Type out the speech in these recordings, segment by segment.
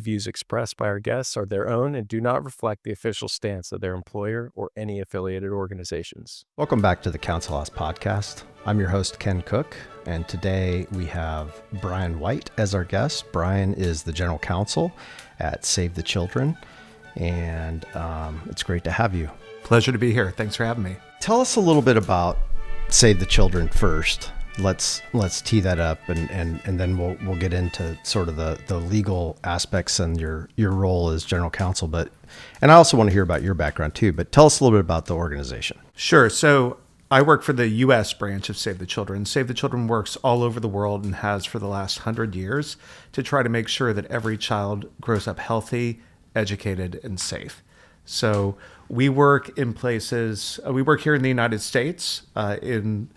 The views expressed by our guests are their own and do not reflect the official stance of their employer or any affiliated organizations. Welcome back to the Counsel House Podcast. I'm your host, Ken Koch, and today we have Brian White as our guest. Brian is the General Counsel at Save the Children, and it's great to have you. Pleasure to be here. Thanks for having me. Tell us a little bit about Save the Children first. Let's tee that up, and then we'll get into sort of the legal aspects and your role as General Counsel. And I also want to hear about your background too. But tell us a little bit about the organization. Sure. So I work for the U.S. branch of Save the Children. Save the Children works all over the world and has for the last 100 years to try to make sure that every child grows up healthy, educated, and safe. So we work in places. We work here in the United States, in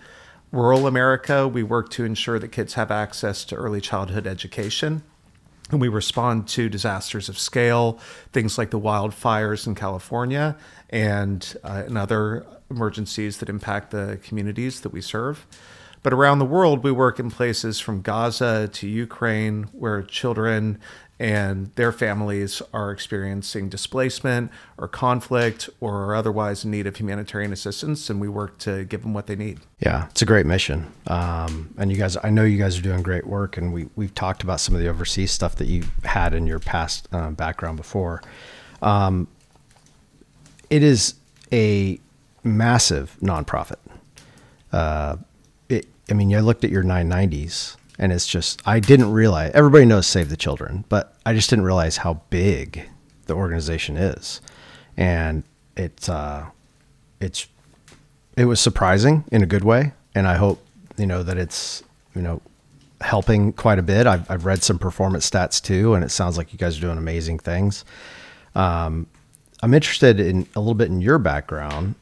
rural America. We work to ensure that kids have access to early childhood education. And we respond to disasters of scale, things like the wildfires in California and other emergencies that impact the communities that we serve. But around the world, we work in places from Gaza to Ukraine, where children and their families are experiencing displacement or conflict or are otherwise in need of humanitarian assistance, and we work to give them what they need. Yeah, it's a great mission. And you guys, I know you guys are doing great work, and we've talked about some of the overseas stuff that you had in your past background before. It is a massive nonprofit. I looked at your 990s, and it's just, I didn't realize, everybody knows Save the Children, but I just didn't realize how big the organization is. And it was surprising in a good way. And I hope, that it's, helping quite a bit. I've read some performance stats too, and it sounds like you guys are doing amazing things. I'm interested in a little bit in your background.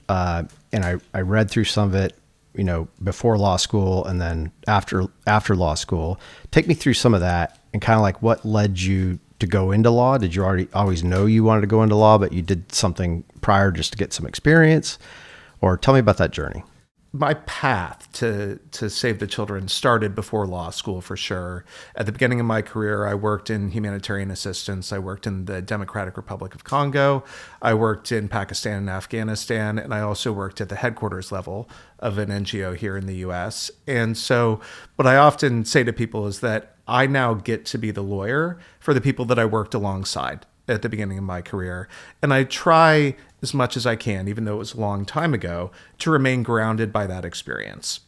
And I read through some of it, before law school and then after law school. Take me through some of that and kind of like what led you to go into law. Did you always know you wanted to go into law, but you did something prior just to get some experience? Or tell me about that journey. My path to Save the Children started before law school, for sure. At the beginning of my career, I worked in humanitarian assistance. I worked in the Democratic Republic of Congo. I worked in Pakistan and Afghanistan, and I also worked at the headquarters level of an NGO here in the U.S. And so what I often say to people is that I now get to be the lawyer for the people that I worked alongside at the beginning of my career. And I try as much as I can, even though it was a long time ago, to remain grounded by that experience,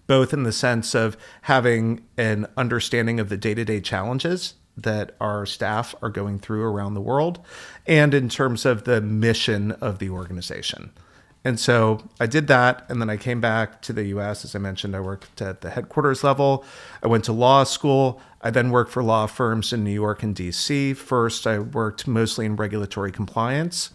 both in the sense of having an understanding of the day-to-day challenges that our staff are going through around the world, and in terms of the mission of the organization. And so I did that, and then I came back to the U.S. As I mentioned, I worked at the headquarters level. I went to law school. I then worked for law firms in New York and D.C. First, I worked mostly in regulatory compliance.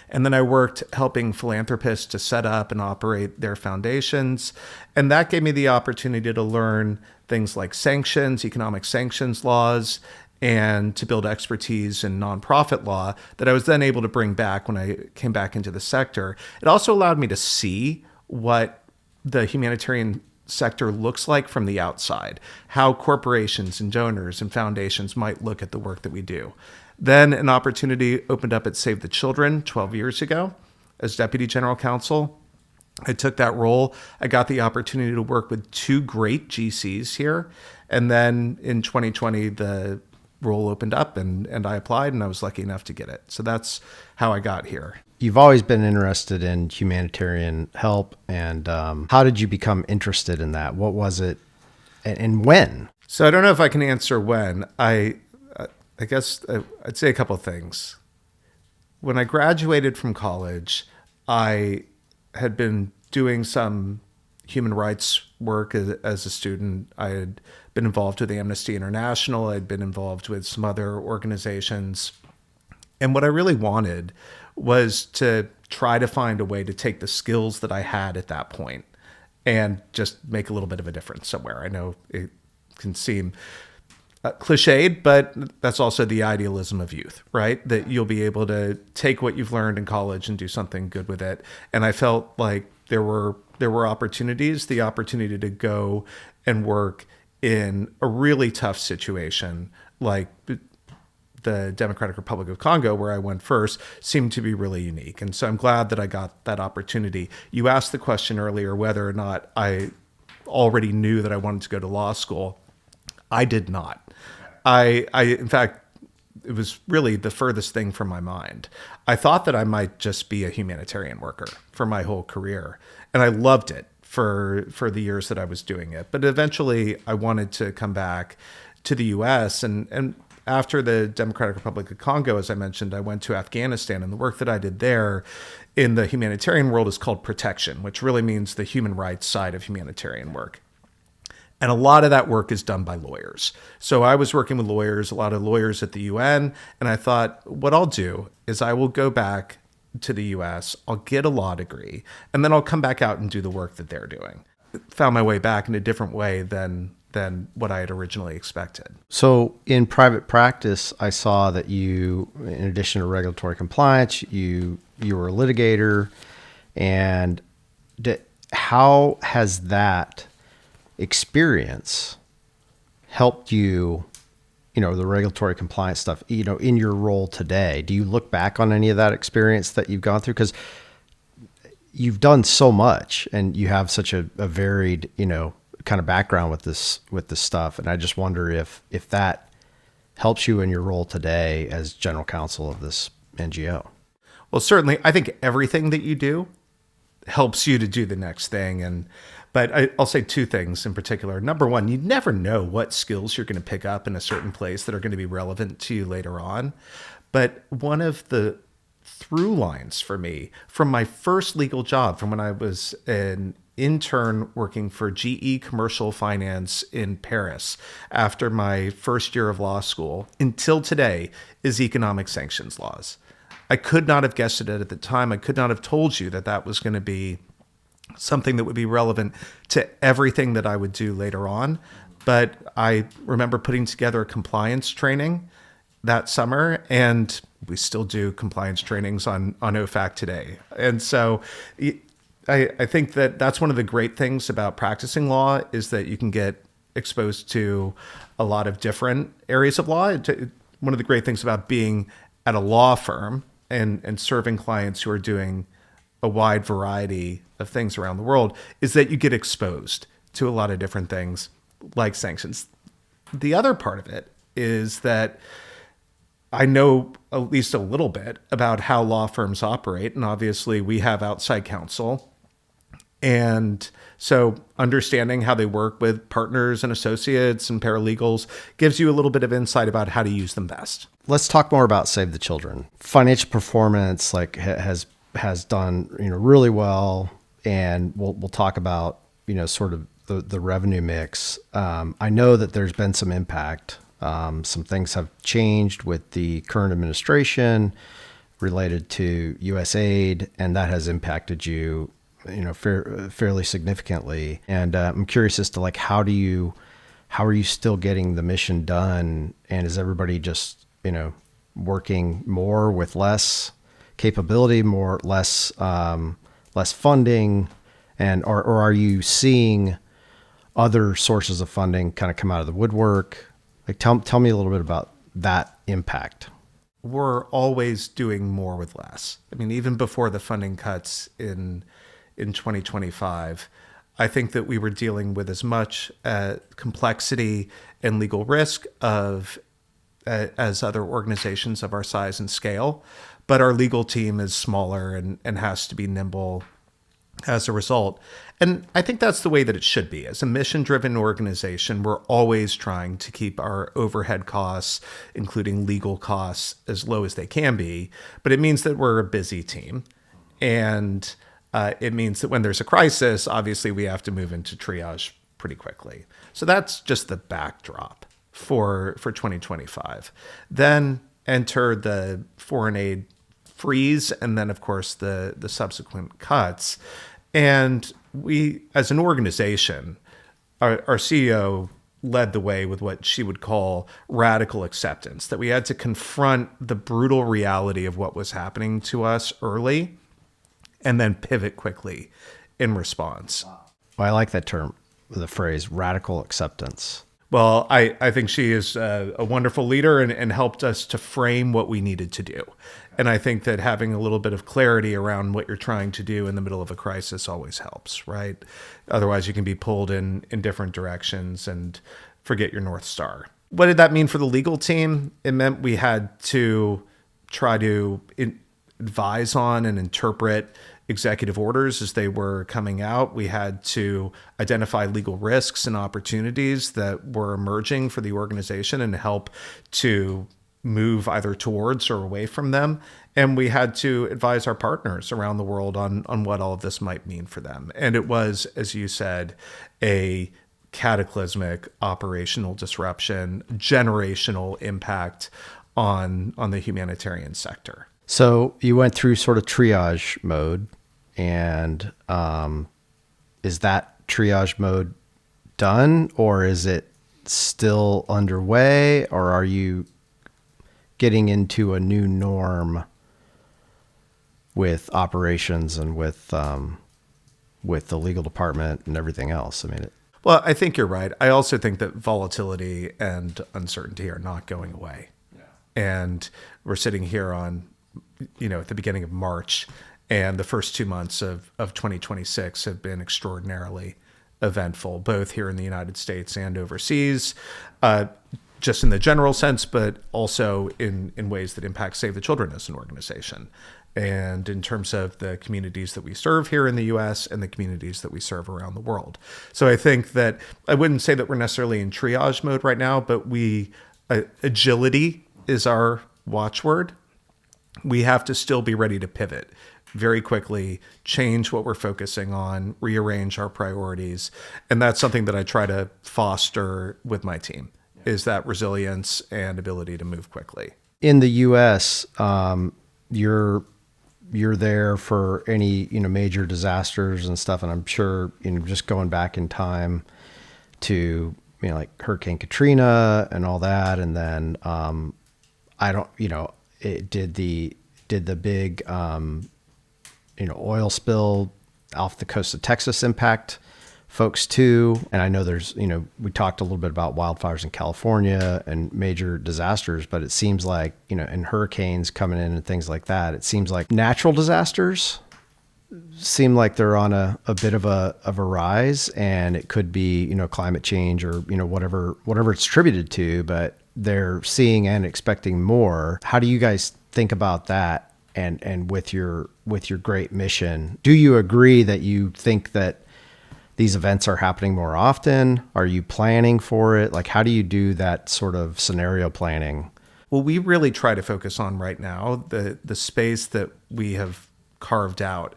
And then I worked helping philanthropists to set up and operate their foundations. And that gave me the opportunity to learn things like sanctions, economic sanctions laws, and to build expertise in nonprofit law that I was then able to bring back when I came back into the sector. It also allowed me to see what the humanitarian sector looks like from the outside, how corporations and donors and foundations might look at the work that we do. Then an opportunity opened up at Save the Children 12 years ago as Deputy General Counsel. I took that role. I got the opportunity to work with two great GCs here. And then in 2020, the role opened up and I applied, and I was lucky enough to get it. So that's how I got here. You've always been interested in humanitarian help. And how did you become interested in that? What was it and when? So I don't know if I can answer when. I guess I'd say a couple of things. When I graduated from college, I had been doing some human rights work as a student. I had been involved with Amnesty International. I'd been involved with some other organizations. And what I really wanted was to try to find a way to take the skills that I had at that point and just make a little bit of a difference somewhere. I know it can seem cliched, but that's also the idealism of youth, right? That you'll be able to take what you've learned in college and do something good with it. And I felt like there were opportunities, the opportunity to go and work in a really tough situation, like the Democratic Republic of Congo, where I went first, seemed to be really unique. And so I'm glad that I got that opportunity. You asked the question earlier whether or not I already knew that I wanted to go to law school. I did not. In fact, it was really the furthest thing from my mind. I thought that I might just be a humanitarian worker for my whole career. And I loved it for the years that I was doing it. But eventually I wanted to come back to the US. And after the Democratic Republic of Congo, as I mentioned, I went to Afghanistan. And the work that I did there in the humanitarian world is called protection, which really means the human rights side of humanitarian work. And a lot of that work is done by lawyers. So I was working with lawyers, a lot of lawyers at the UN. And I thought, what I'll do is I will go back to the US, I'll get a law degree, and then I'll come back out and do the work that they're doing. Found my way back in a different way than what I had originally expected. So in private practice, I saw that you, in addition to regulatory compliance, you were a litigator. And how has that experience helped you, the regulatory compliance stuff, in your role today? Do you look back on any of that experience that you've gone through? Because you've done so much and you have such a varied, kind of background with this stuff. And I just wonder if that helps you in your role today as general counsel of this NGO. Well, certainly, I think everything that you do helps you to do the next thing. But I'll say two things in particular. Number one, you never know what skills you're going to pick up in a certain place that are going to be relevant to you later on. But one of the through lines for me from my first legal job, from when I was an intern working for GE Commercial Finance in Paris after my first year of law school until today, is economic sanctions laws. I could not have guessed it at the time. I could not have told you that that was going to be something that would be relevant to everything that I would do later on. But I remember putting together a compliance training that summer, and we still do compliance trainings on OFAC today. And so I think that that's one of the great things about practicing law, is that you can get exposed to a lot of different areas of law. One of the great things about being at a law firm and serving clients who are doing a wide variety of things around the world is that you get exposed to a lot of different things like sanctions. The other part of it is that I know at least a little bit about how law firms operate. And obviously we have outside counsel. And so understanding how they work with partners and associates and paralegals gives you a little bit of insight about how to use them best. Let's talk more about Save the Children. Financial performance has done really well, and we'll talk about sort of the revenue mix. I know that there's been some impact. Some things have changed with the current administration related to U.S. aid, and that has impacted you fairly significantly. And I'm curious as to how are you still getting the mission done, and is everybody just working more with less capability, less funding, or are you seeing other sources of funding kind of come out of the woodwork? Tell me a little bit about that impact. We're always doing more with less. I mean, even before the funding cuts in 2025, I think that we were dealing with as much complexity and legal risk as other organizations of our size and scale, but our legal team is smaller and has to be nimble as a result. And I think that's the way that it should be. As a mission-driven organization, we're always trying to keep our overhead costs, including legal costs, as low as they can be. But it means that we're a busy team. And it means that when there's a crisis, obviously we have to move into triage pretty quickly. So that's just the backdrop for 2025. Then enter the foreign aid freeze, and then of course the subsequent cuts. And we, as an organization, our CEO led the way with what she would call radical acceptance, that we had to confront the brutal reality of what was happening to us early and then pivot quickly in response. Well, I like that term, the phrase radical acceptance. Well, I think she is a wonderful leader and helped us to frame what we needed to do. And I think that having a little bit of clarity around what you're trying to do in the middle of a crisis always helps, right? Otherwise, you can be pulled in different directions and forget your North Star. What did that mean for the legal team? It meant we had to try to advise on and interpret executive orders as they were coming out. We had to identify legal risks and opportunities that were emerging for the organization and help to move either towards or away from them. And we had to advise our partners around the world on what all of this might mean for them. And it was, as you said, a cataclysmic operational disruption, generational impact on the humanitarian sector. So you went through sort of triage mode, and is that triage mode done, or is it still underway, or are you getting into a new norm with operations and with the legal department and everything else? I mean, Well, I think you're right. I also think that volatility and uncertainty are not going away. Yeah. And we're sitting here on, at the beginning of March, and the first 2 months of 2026 have been extraordinarily eventful, both here in the United States and overseas, just in the general sense, but also in ways that impact Save the Children as an organization. And in terms of the communities that we serve here in the U.S. and the communities that we serve around the world. So I think that I wouldn't say that we're necessarily in triage mode right now, but agility is our watchword. We have to still be ready to pivot very quickly, change what we're focusing on, rearrange our priorities. And that's something that I try to foster with my team, is that resilience and ability to move quickly. In the U.S., you're there for any, major disasters and stuff. And I'm sure, just going back in time to, like Hurricane Katrina and all that. And then, it did the big, oil spill off the coast of Texas impact folks too. And I know there's, we talked a little bit about wildfires in California and major disasters, but it seems like, and hurricanes coming in and things like that, it seems like natural disasters seem like they're on a bit of a rise, and it could be, climate change or, whatever it's attributed to, but they're seeing and expecting more. How do you guys think about that? And with your great mission, do you agree that you think that these events are happening more often? Are you planning for it? Like, how do you do that sort of scenario planning? Well, we really try to focus on right now, the space that we have carved out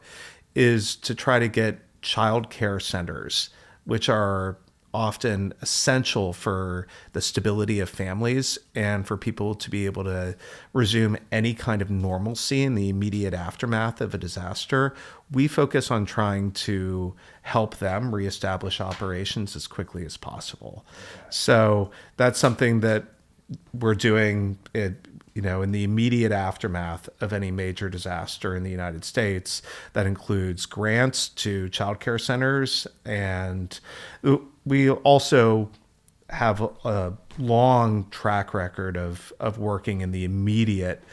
is to try to get child care centers, which are often essential for the stability of families and for people to be able to resume any kind of normalcy in the immediate aftermath of a disaster. We focus on trying to help them reestablish operations as quickly as possible. So that's something that we're doing in the immediate aftermath of any major disaster in the United States. That includes grants to child care centers, and we also have a long track record of working in the immediate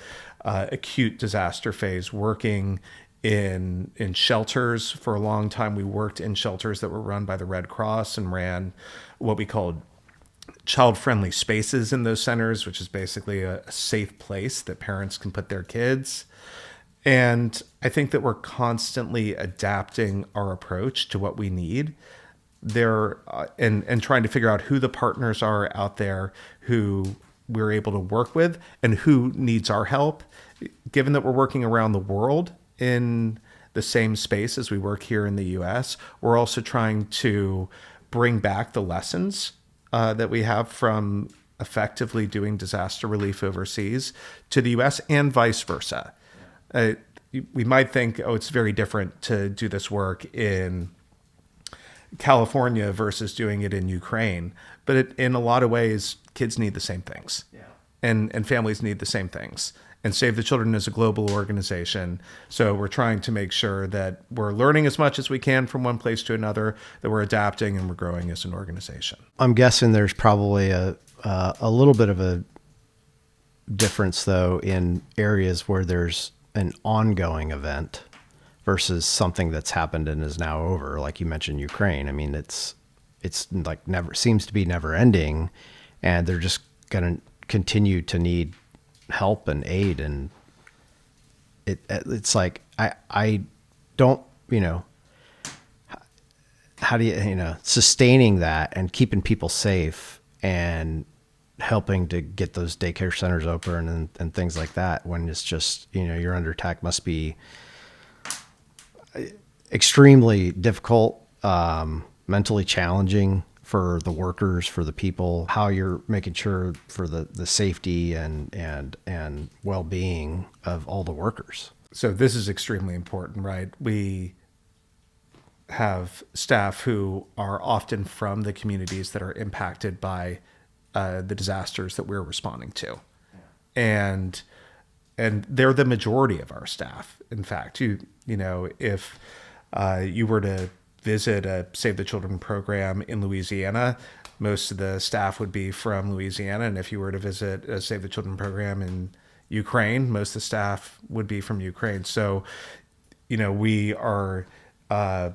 acute disaster phase, working in shelters. For a long time, we worked in shelters that were run by the Red Cross and ran what we called child-friendly spaces in those centers, which is basically a safe place that parents can put their kids. And I think that we're constantly adapting our approach to what we need there, and trying to figure out who the partners are out there who we're able to work with and who needs our help. Given that we're working around the world in the same space as we work here in the U.S., we're also trying to bring back the lessons that we have from effectively doing disaster relief overseas to the U.S. and vice versa. We might think, it's very different to do this work in California versus doing it in Ukraine. But in a lot of ways, kids need the same things. Yeah. and families need the same things. And Save the Children is a global organization. So we're trying to make sure that we're learning as much as we can from one place to another, that we're adapting and we're growing as an organization. I'm guessing there's probably a little bit of a difference, though, in areas where there's an ongoing event versus something that's happened and is now over. Like you mentioned, Ukraine. I mean, it's like never seems to be never ending, and they're just going to continue to need help and aid. And it's like, I don't, how do you, sustaining that and keeping people safe and helping to get those daycare centers open and things like that, when it's just, you're under attack, must be extremely difficult, mentally challenging for the workers, for the people, how you're making sure for the safety and well-being of all the workers. So this is extremely important, right? We have staff who are often from the communities that are impacted by the disasters that we're responding to. And they're the majority of our staff. In fact, if you were to visit a Save the Children program in Louisiana, most of the staff would be from Louisiana. And if you were to visit a Save the Children program in Ukraine, most of the staff would be from Ukraine. So, we are, our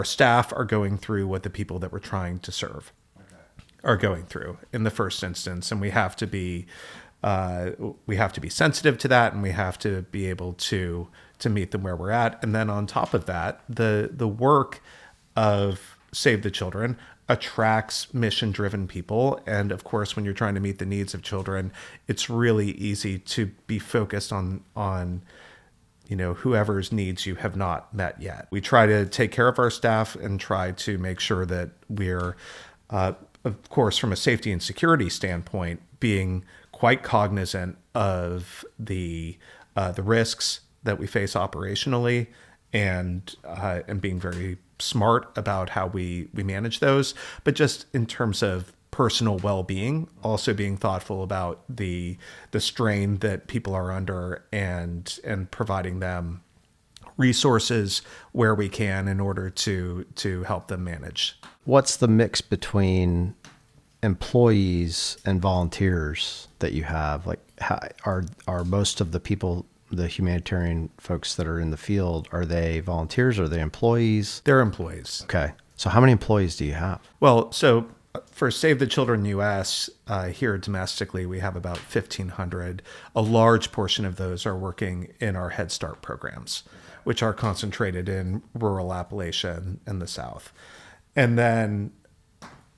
staff are going through what the people that we're trying to serve are going through in the first instance. And we have to be sensitive to that, and we have to be able to meet them where we're at. And then on top of that, the work of Save the Children attracts mission-driven people. And of course, when you're trying to meet the needs of children, it's really easy to be focused on whoever's needs you have not met yet. We try to take care of our staff and try to make sure that we're, of course, from a safety and security standpoint, being quite cognizant of the risks that we face operationally, and being very smart about how we manage those. But just in terms of personal well-being, also being thoughtful about the strain that people are under, and providing them resources where we can in order to help them manage. What's the mix between employees and volunteers that you have? Like, how, are most of the people, the humanitarian folks that are in the field, are they volunteers? Are they employees? They're employees. Okay. So how many employees do you have? Well, so for Save the Children US, here domestically, we have about 1,500. A large portion of those are working in our Head Start programs, which are concentrated in rural Appalachia and the South. And then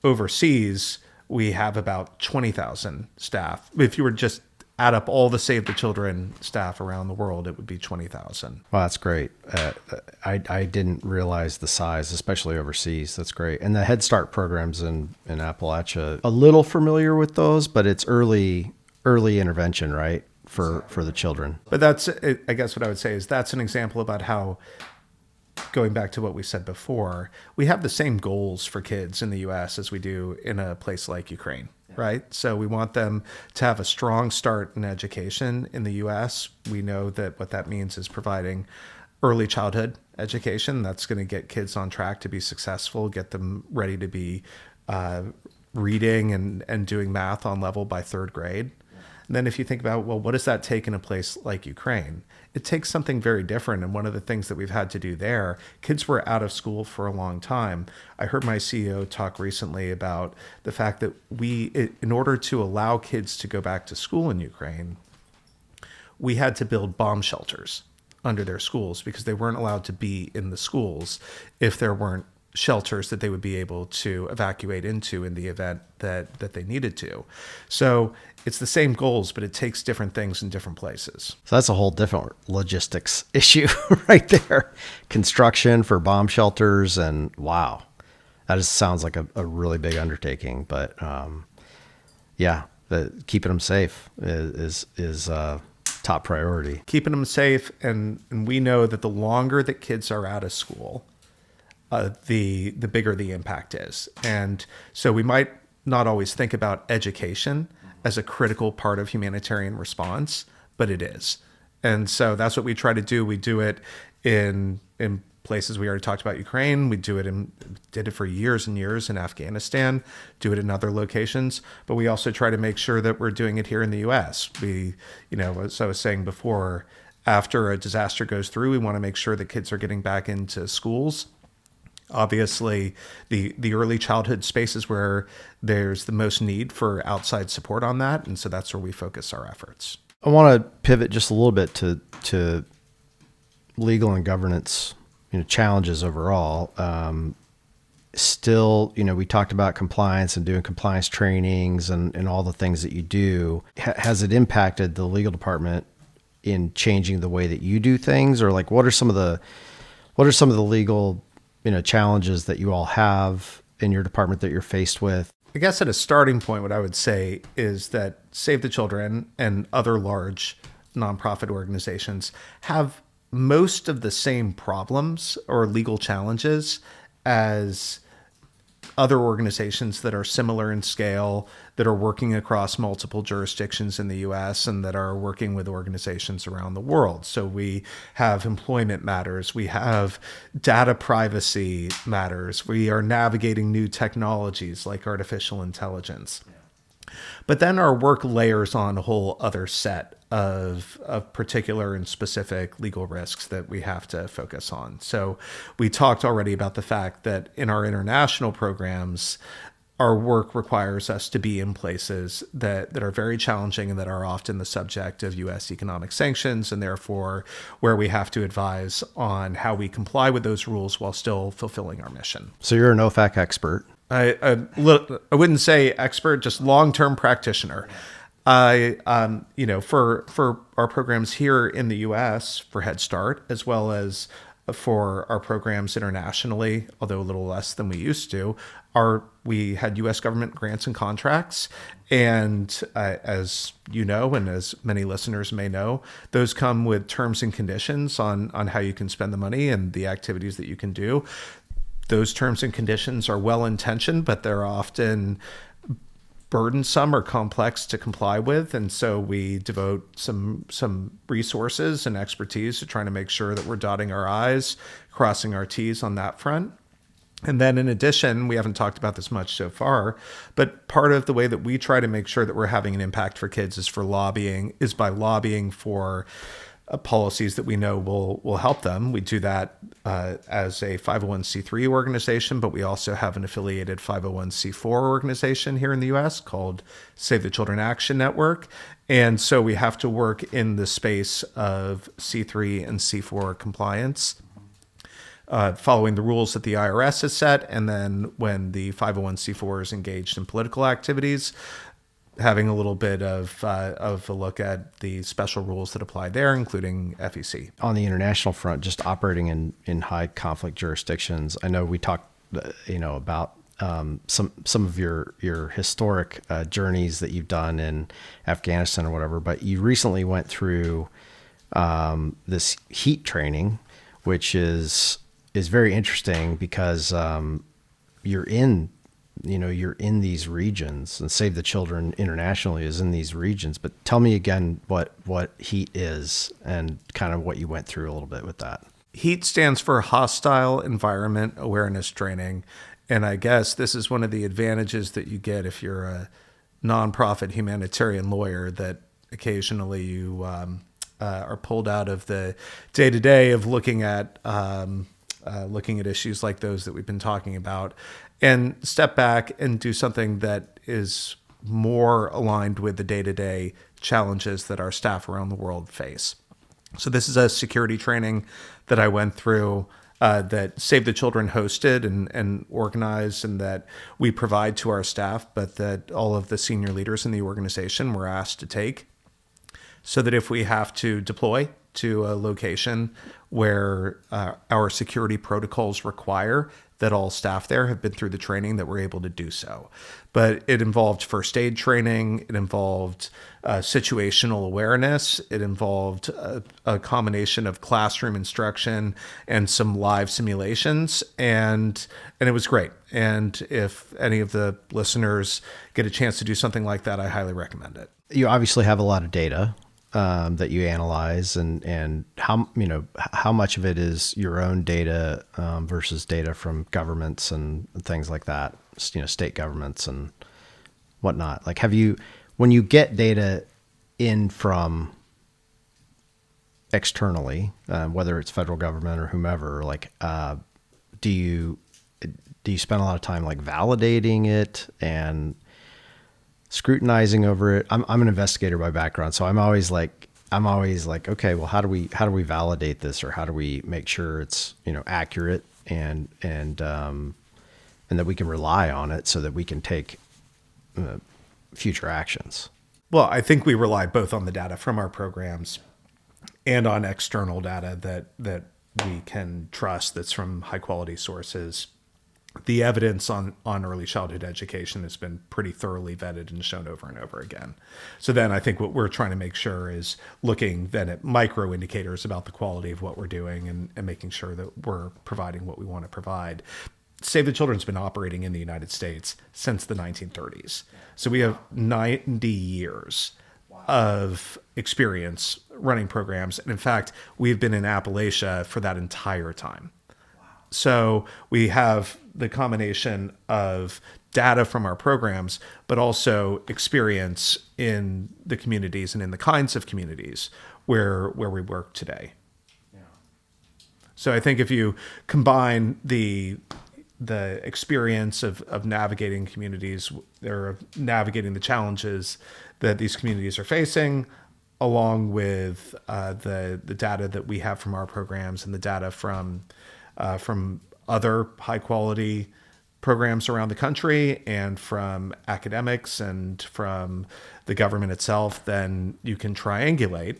overseas, we have about 20,000 staff. If you were just add up all the Save the Children staff around the world, it would be 20,000. Well, that's great. I didn't realize the size, especially overseas. That's great. And the Head Start programs in Appalachia, a little familiar with those, but it's early intervention, right? For the children. But I guess what I would say is that's an example about how, going back to what we said before, we have the same goals for kids in the U.S. as we do in a place like Ukraine, right? So we want them to have a strong start in education in the U.S. We know that what that means is providing early childhood education. That's going to get kids on track to be successful, get them ready to be reading and doing math on level by third grade. And then if you think about, well, what does that take in a place like Ukraine? It takes something very different. And one of the things that we've had to do there, kids were out of school for a long time. I heard my CEO talk recently about the fact that in order to allow kids to go back to school in Ukraine, we had to build bomb shelters under their schools because they weren't allowed to be in the schools if there weren't shelters that they would be able to evacuate into in the event that they needed to. So it's the same goals, but it takes different things in different places. So that's a whole different logistics issue right there. Construction for bomb shelters, and wow, that just sounds like a really big undertaking. But keeping them safe is top priority. Keeping them safe, and we know that the longer that kids are out of school, the bigger the impact is. And so we might not always think about education as a critical part of humanitarian response, but it is. And so that's what we try to do. We do it in places. We already talked about Ukraine. We did it for years and years in Afghanistan, do it in other locations, but we also try to make sure that we're doing it here in the US. As I was saying before, after a disaster goes through, we want to make sure that kids are getting back into schools. Obviously, the early childhood spaces where there's the most need for outside support on that. And so that's where we focus our efforts. I want to pivot just a little bit to legal and governance, challenges overall. Still, we talked about compliance and doing compliance trainings and all the things that you do. Has it impacted the legal department in changing the way that you do things, or like what are some of the legal challenges that you all have in your department that you're faced with? I guess at a starting point, what I would say is that Save the Children and other large nonprofit organizations have most of the same problems or legal challenges as other organizations that are similar in scale, that are working across multiple jurisdictions in the US and that are working with organizations around the world. So we have employment matters, we have data privacy matters, we are navigating new technologies like artificial intelligence. But then our work layers on a whole other set of particular and specific legal risks that we have to focus on. So we talked already about the fact that in our international programs, our work requires us to be in places that are very challenging and that are often the subject of U.S. economic sanctions, and therefore where we have to advise on how we comply with those rules while still fulfilling our mission. So you're an OFAC expert. I wouldn't say expert, just long-term practitioner. For our programs here in the U.S. for Head Start, as well as for our programs internationally, although a little less than we used to, we had U.S. government grants and contracts. And as you know, and as many listeners may know, those come with terms and conditions on how you can spend the money and the activities that you can do. Those terms and conditions are well-intentioned, but they're often burdensome or complex to comply with. And so we devote some resources and expertise to trying to make sure that we're dotting our I's, crossing our T's on that front. And then in addition, we haven't talked about this much so far, but part of the way that we try to make sure that we're having an impact for kids is by lobbying for policies that we know will help them. We do that as a 501c3 organization, but we also have an affiliated 501c4 organization here in the U.S. called Save the Children Action Network. And so we have to work in the space of C3 and C4 compliance, following the rules that the IRS has set. And then when the 501c4 is engaged in political activities, having a little bit of a look at the special rules that apply there, including FEC. On the international front, just operating in high conflict jurisdictions, I know we talked, about some of your historic journeys that you've done in Afghanistan or whatever, but you recently went through this heat training, which is very interesting because you're in these regions, and Save the Children internationally is in these regions. But tell me again what HEAT is and kind of what you went through a little bit with that. HEAT stands for Hostile Environment Awareness Training. And I guess this is one of the advantages that you get if you're a nonprofit humanitarian lawyer, that occasionally you are pulled out of the day-to-day of looking at issues like those that we've been talking about, and step back and do something that is more aligned with the day-to-day challenges that our staff around the world face. So this is a security training that I went through that Save the Children hosted and organized, and that we provide to our staff, but that all of the senior leaders in the organization were asked to take, so that if we have to deploy to a location where our security protocols require that all staff there have been through the training, that we're able to do so. But it involved first aid training. It involved situational awareness. It involved a combination of classroom instruction and some live simulations. And it was great. And if any of the listeners get a chance to do something like that, I highly recommend it. You obviously have a lot of data that you analyze, and how much of it is your own data versus data from governments and things like that, state governments and whatnot. Like, when you get data in from externally, whether it's federal government or whomever, like, do you spend a lot of time like validating it and scrutinizing over it? I'm an investigator by background, so I'm always like, okay, well, how do we validate this, or how do we make sure it's accurate and that we can rely on it so that we can take future actions? Well, I think we rely both on the data from our programs and on external data that we can trust, that's from high quality sources. The evidence on early childhood education has been pretty thoroughly vetted and shown over and over again. So then I think what we're trying to make sure is looking then at micro indicators about the quality of what we're doing and making sure that we're providing what we want to provide. Save the Children's been operating in the United States since the 1930s. So we have 90 years of experience running programs. And in fact, we've been in Appalachia for that entire time. So we have the combination of data from our programs, but also experience in the communities and in the kinds of communities where we work today. Yeah. So I think if you combine the experience of navigating communities, or navigating the challenges that these communities are facing, along with the data that we have from our programs and the data from other high quality programs around the country and from academics and from the government itself, then you can triangulate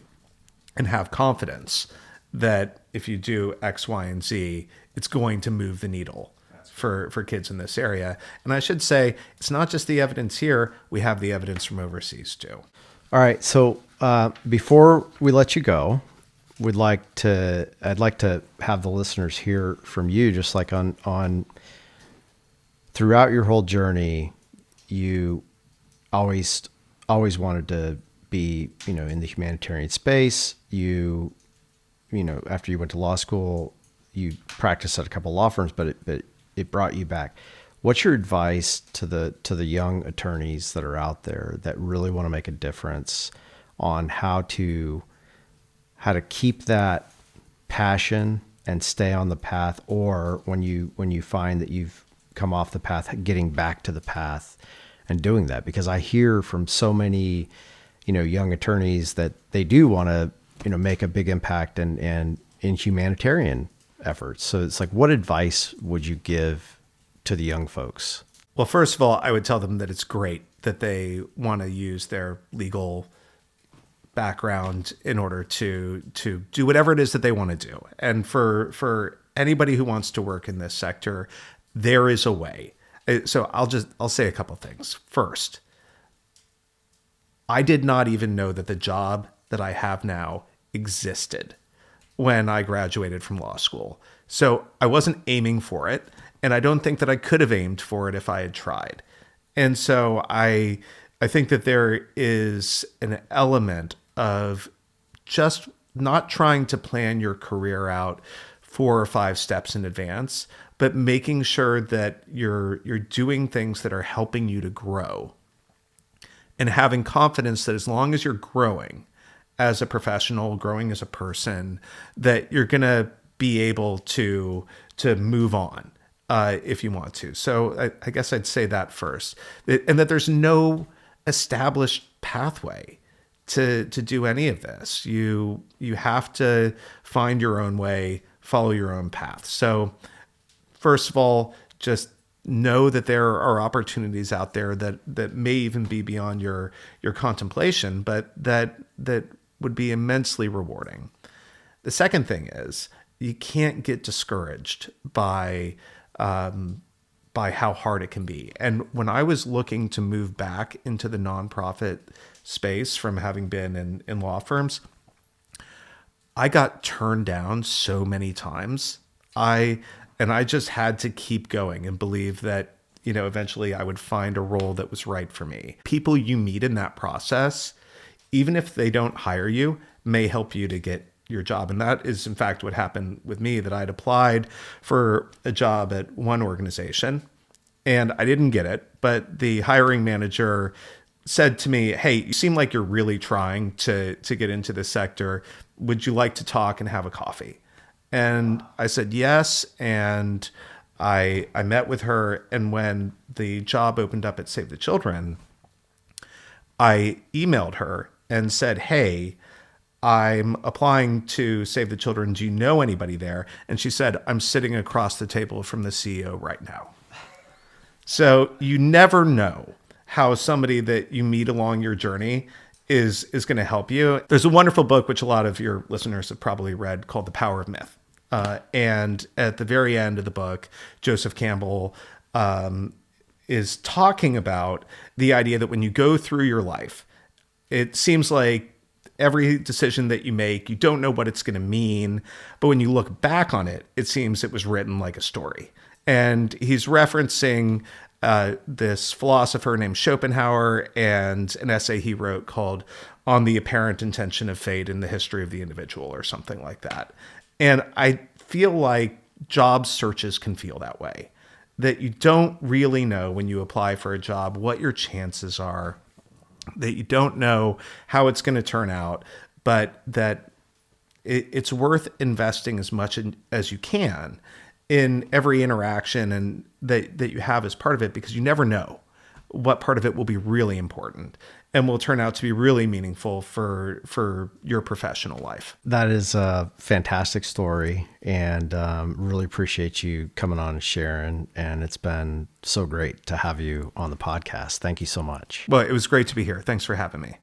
and have confidence that if you do X, Y, and Z, it's going to move the needle for kids in this area. And I should say, it's not just the evidence here, we have the evidence from overseas too. All right. So before we let you go, I'd like to have the listeners hear from you, just like on throughout your whole journey, you always wanted to be, in the humanitarian space. You after you went to law school, you practiced at a couple law firms, but it brought you back. What's your advice to the young attorneys that are out there that really want to make a difference on how to keep that passion and stay on the path, or when you find that you've come off the path, getting back to the path and doing that? Because I hear from so many, young attorneys that they do want to, make a big impact and in humanitarian efforts. So it's like, what advice would you give to the young folks? Well, first of all, I would tell them that it's great that they want to use their legal background in order to do whatever it is that they want to do. And for anybody who wants to work in this sector, there is a way. So I'll say a couple of things. First, I did not even know that the job that I have now existed when I graduated from law school. So I wasn't aiming for it, and I don't think that I could have aimed for it if I had tried. And so I think that there is an element of just not trying to plan your career out 4 or 5 steps in advance, but making sure that you're doing things that are helping you to grow, and having confidence that as long as you're growing as a professional, growing as a person, that you're going to be able to move on if you want to. So I guess I'd say that first, and that there's no established pathway to do any of this. You have to find your own way, follow your own path. So first of all, just know that there are opportunities out there that may even be beyond your contemplation, but that would be immensely rewarding. The second thing is you can't get discouraged by how hard it can be. And when I was looking to move back into the nonprofit space from having been in law firms, I got turned down so many times. I just had to keep going and believe that, eventually I would find a role that was right for me. People you meet in that process, even if they don't hire you, may help you to get your job. And that is in fact what happened with me, that I'd applied for a job at one organization and I didn't get it, but the hiring manager said to me, "Hey, you seem like you're really trying to get into this sector. Would you like to talk and have a coffee?" And I said yes. And I met with her. And when the job opened up at Save the Children, I emailed her and said, "Hey, I'm applying to Save the Children. Do you know anybody there?" And she said, "I'm sitting across the table from the CEO right now." So you never know how somebody that you meet along your journey is going to help you. There's a wonderful book, which a lot of your listeners have probably read, called The Power of Myth. And at the very end of the book, Joseph Campbell is talking about the idea that when you go through your life, it seems like every decision that you make, you don't know what it's going to mean. But when you look back on it, it seems it was written like a story. And he's referencing this philosopher named Schopenhauer and an essay he wrote called On the Apparent Intention of Fate in the History of the Individual, or something like that. And I feel like job searches can feel that way, that you don't really know when you apply for a job what your chances are, that you don't know how it's going to turn out, but that it's worth investing as much as you can in every interaction and that you have as part of it, because you never know what part of it will be really important and will turn out to be really meaningful for your professional life. That is a fantastic story, and really appreciate you coming on and sharing. And it's been so great to have you on the podcast. Thank you so much. Well, it was great to be here. Thanks for having me.